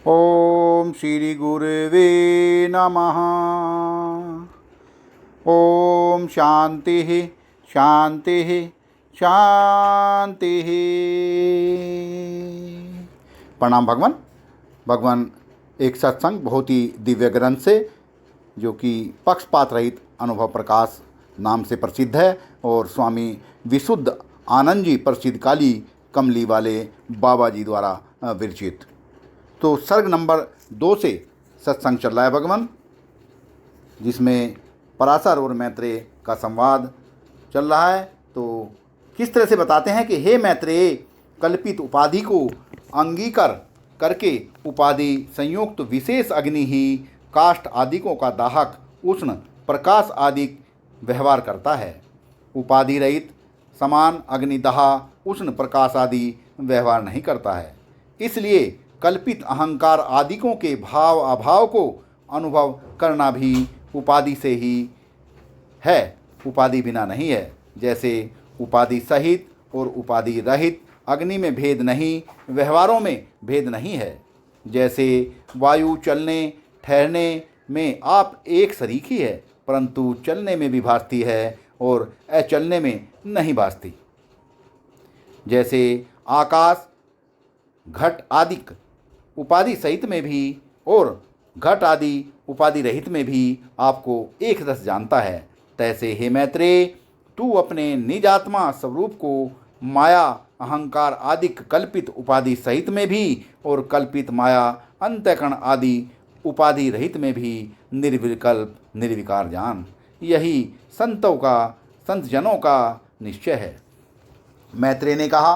ओम श्री गुरुवे नमः। ओम शांति शांति शांति। प्रणाम भगवान। भगवान एक सत्संग बहुत ही दिव्य ग्रंथ से, जो कि पक्षपात रहित अनुभव प्रकाश नाम से प्रसिद्ध है और स्वामी विशुद्ध आनंद जी प्रसिद्ध काली कमली वाले बाबा जी द्वारा विरचित। तो सर्ग नंबर 2 से सत्संग चल रहा है भगवान, जिसमें पराशर और मैत्रेय का संवाद चल रहा है। तो किस तरह से बताते हैं कि हे मैत्रेय, कल्पित उपाधि को अंगीकार करके उपाधि संयुक्त विशेष अग्नि ही काष्ठ आदिकों का दाहक उष्ण प्रकाश आदि व्यवहार करता है। उपाधि रहित समान अग्निदाह उष्ण प्रकाश आदि व्यवहार नहीं करता है। इसलिए कल्पित अहंकार आदिकों के भाव अभाव को अनुभव करना भी उपाधि से ही है, उपाधि बिना नहीं है। जैसे उपाधि सहित और उपाधि रहित अग्नि में भेद नहीं, व्यवहारों में भेद नहीं है। जैसे वायु चलने ठहरने में आप एक शरीक ही है, परंतु चलने में भी भासती है और अचलने में नहीं भासती। जैसे आकाश घट आदि उपाधि सहित में भी और घट आदि उपाधि रहित में भी आपको एक रस जानता है, तैसे हे मैत्रेय, तू अपने निजात्मा स्वरूप को माया अहंकार आदि कल्पित उपाधि सहित में भी और कल्पित माया अंतःकरण आदि उपाधि रहित में भी निर्विकल्प निर्विकार जान। यही संत जनों का निश्चय है। मैत्रेय ने कहा,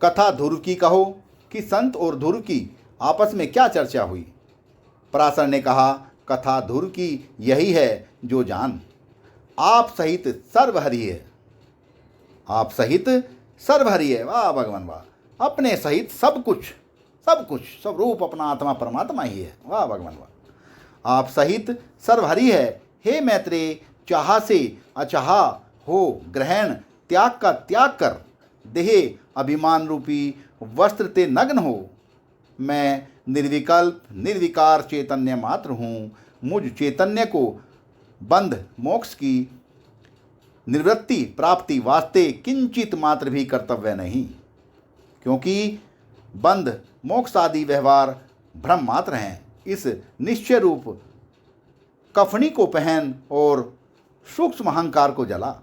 कथा ध्रुव की कहो कि संत और ध्रुव की आपस में क्या चर्चा हुई। पराशर ने कहा, कथा ध्रुव की यही है जो जान, आप सहित सर्वहरि है। आप सहित सर्वहरि है। वाह भगवान वाह। अपने सहित सब कुछ सब रूप अपना आत्मा परमात्मा ही है। वाह भगवान वाह। आप सहित सर्वहरि है। हे मैत्रेय, चाह से अचाह हो ग्रहण त्याग का त्याग कर, देह अभिमान रूपी वस्त्र ते नग्न हो। मैं निर्विकल्प निर्विकार चैतन्य मात्र हूँ। मुझ चैतन्य को बंध मोक्ष की निवृत्ति प्राप्ति वास्ते किंचित मात्र भी कर्तव्य नहीं, क्योंकि बंध मोक्ष आदि व्यवहार भ्रम मात्र हैं। इस निश्चय रूप कफनी को पहन और सूक्ष्म अहंकार को जला।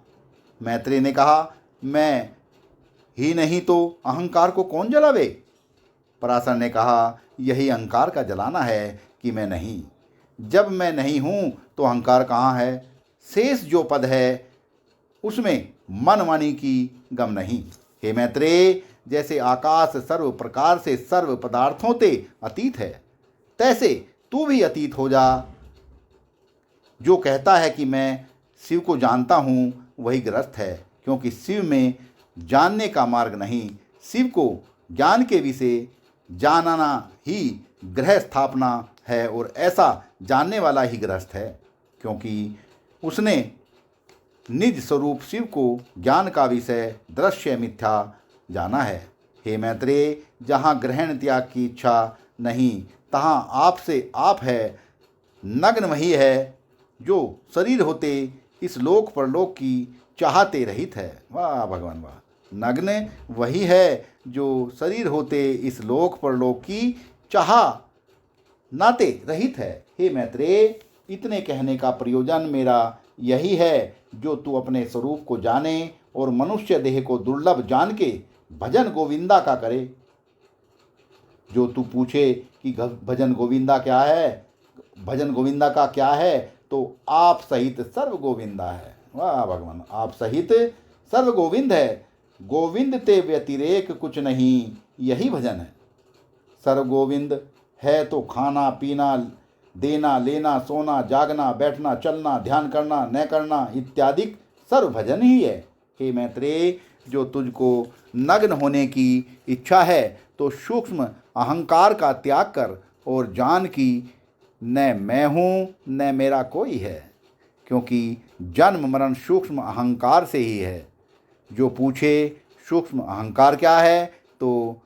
मैत्रेय ने कहा, मैं ही नहीं तो अहंकार को कौन जलावे। पराशर ने कहा, यही अहंकार का जलाना है कि मैं नहीं। जब मैं नहीं हूँ तो अहंकार कहाँ है। शेष जो पद है उसमें मनमानी की गम नहीं। हे मैत्रेय, जैसे आकाश सर्व प्रकार से सर्व पदार्थों ते अतीत है, तैसे तू भी अतीत हो जा। जो कहता है कि मैं शिव को जानता हूँ वही ग्रस्त है, क्योंकि शिव में जानने का मार्ग नहीं। शिव को ज्ञान के विषय जानना ही ग्रह स्थापना है और ऐसा जानने वाला ही गृहस्थ है, क्योंकि उसने निज स्वरूप शिव को ज्ञान का विषय दृश्य मिथ्या जाना है। हे मैत्रेय, जहाँ ग्रहण त्याग की इच्छा नहीं तहाँ आपसे आप है। नग्न वही है जो शरीर होते इस लोक परलोक की चाहते रहित है। वाह भगवान वाह। नग्न वही है जो शरीर होते इस लोक परलोक की चाह नाते रहित है। हे मैत्रेय, इतने कहने का प्रयोजन मेरा यही है, जो तू अपने स्वरूप को जाने और मनुष्य देह को दुर्लभ जान के भजन गोविंदा का करे। जो तू पूछे कि भजन गोविंदा क्या है, भजन गोविंदा का क्या है, तो आप सहित सर्व गोविंदा है। वाह भगवान, आप सहित सर्व गोविंद है। गोविंद ते व्यतिरेक कुछ नहीं, यही भजन है। सर्व गोविंद है तो खाना पीना देना लेना सोना जागना बैठना चलना ध्यान करना न करना इत्यादि सर्व भजन ही है। हे मैत्रेय, जो तुझको नग्न होने की इच्छा है तो सूक्ष्म अहंकार का त्याग कर और जान कि न मैं हूँ न मेरा कोई है, क्योंकि जन्म मरण सूक्ष्म अहंकार से ही है। जो पूछे सूक्ष्म अहंकार क्या है, तो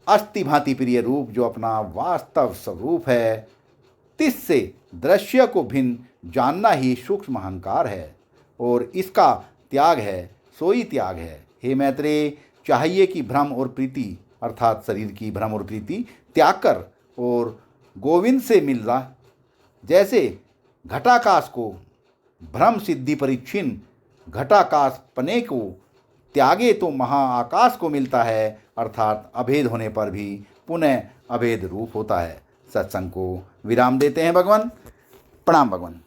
अस्थि भांति प्रिय रूप जो अपना वास्तव स्वरूप है, तिससे दृश्य को भिन्न जानना ही सूक्ष्म अहंकार है और इसका त्याग है सोई त्याग है। हे मैत्रेय, चाहिए कि भ्रम और प्रीति अर्थात शरीर की भ्रम और प्रीति त्याग कर और गोविंद से मिलना। जैसे घटाकाश को भ्रम सिद्धि परिच्छिन्न घटाकाश पने को त्यागे तो महाआकाश को मिलता है, अर्थात अभेद होने पर भी पुनः अभेद रूप होता है। सत्संग को विराम देते हैं भगवान। प्रणाम भगवान।